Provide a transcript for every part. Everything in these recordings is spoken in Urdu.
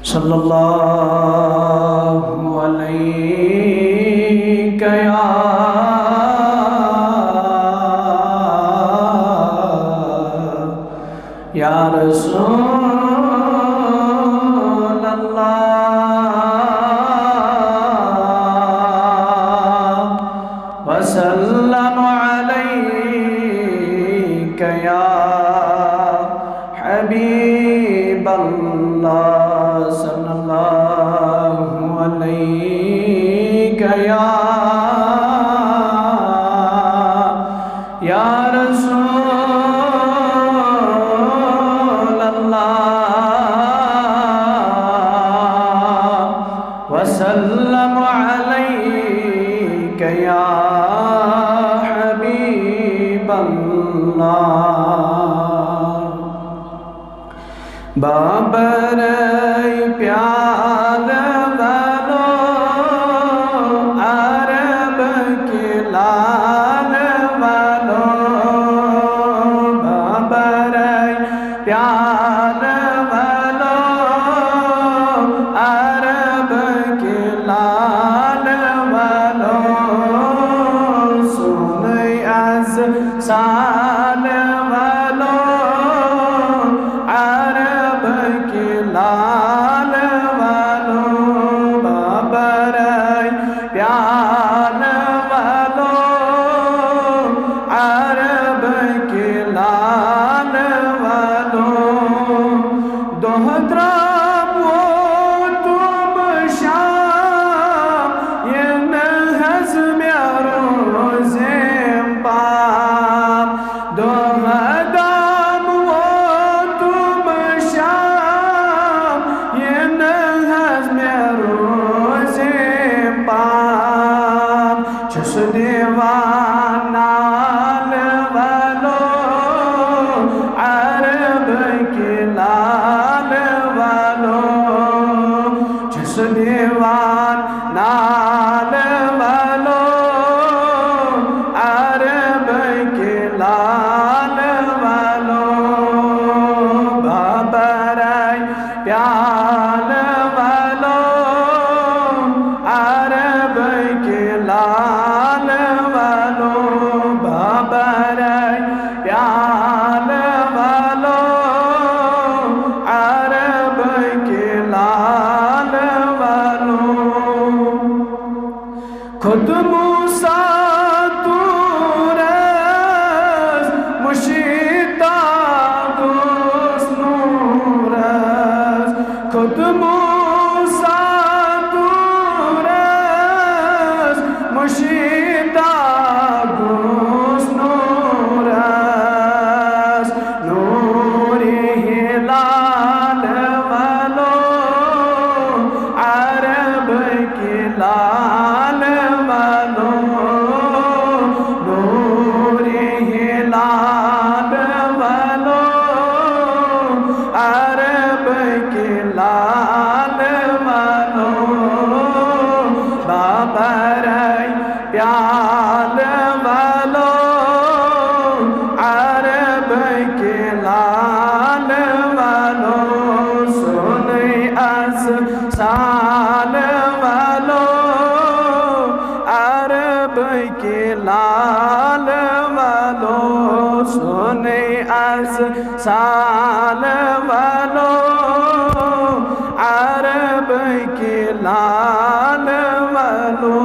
صلی اللہ علیہ یا رسول اللہ وسلم علیک یا حبیب اللہ صلی اللہ علیہ یا رسول اللہ وسلم علیک یا حبیب اللہ بابر پیال والو عرب کے لال والو بابر پیال والو عرب کے لال والو سنی از سال والو عرب کے لال والو بابر پیال والو عرب کے لال والو دوہترام وہ تم شام یہ نحز میں روزیں پام دوہدام وہ تم شام یہ نحز میں روزیں پام چس دیوان نال والو عرب کے لال والو چس دیوان نال والو عرب کے لال والو بابر پیال والو عرب کے لال والو بابر پیال والو عرب کے لال والو خود موسیٰ تورس مشیطہ دوست نورس خود موسیٰ تورس مشیطہ دوست نورس نوری ہلال والو عرب کے لال والو نوری ہلال والو عرب کے لال والو بابر پیال والو عرب کے لال والو سنی از سال والو عرب کے لال والو سنی از سال والو عرب کے لال والو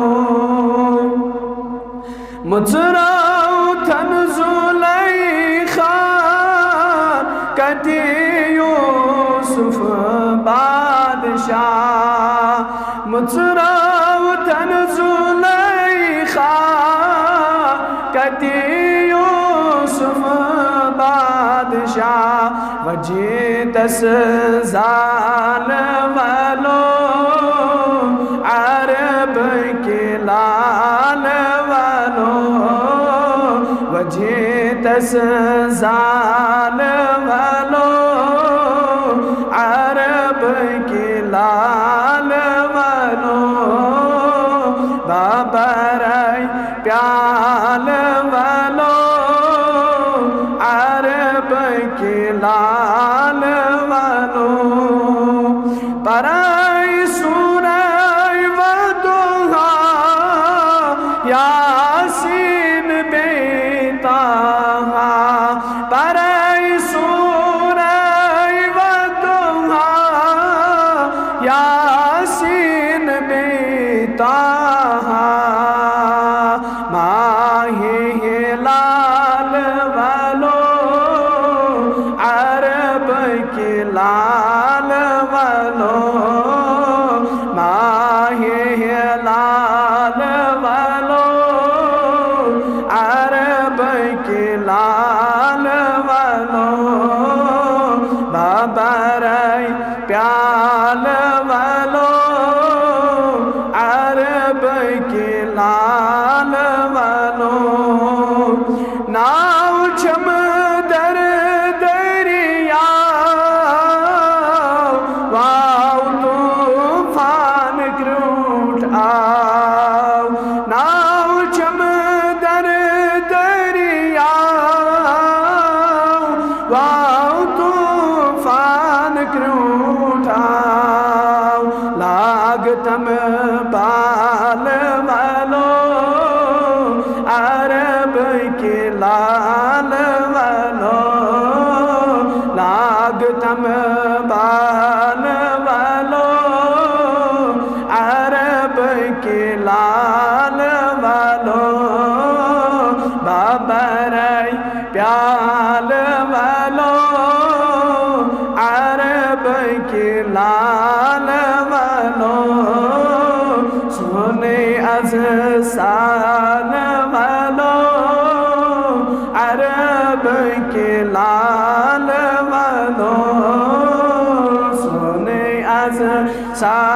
مجراؤ تھن زلیخا کتی یوسف بادشاہ مجراؤ تھن زلیخا کتی یوسف بادشاہ وجیتس زال والو عرب کے لال والو وجیتس زال والو عرب کے لال والو بابر پیال والو عرب کے لال والو برائے سورہ وضحا یاسین بے تہا برائے سورہ وضحا یاسین بے تہا ماہ ہلال والو عرب کے لال والو ماہ ہلال والو عرب کے لال والو بابرائے پیال والو عرب کے لال والو ناؤ چم در دریا واو طوفان گروٹ آو ناؤ چم در دریا واو طوفان گروٹ آو لاگتم بال والو عرب کے لال والو لاگتم بال والو عرب کے لال والو بابرائے پیال والو عرب کے لال والو سونے از سال والو عرب کے لال والو سونے از سال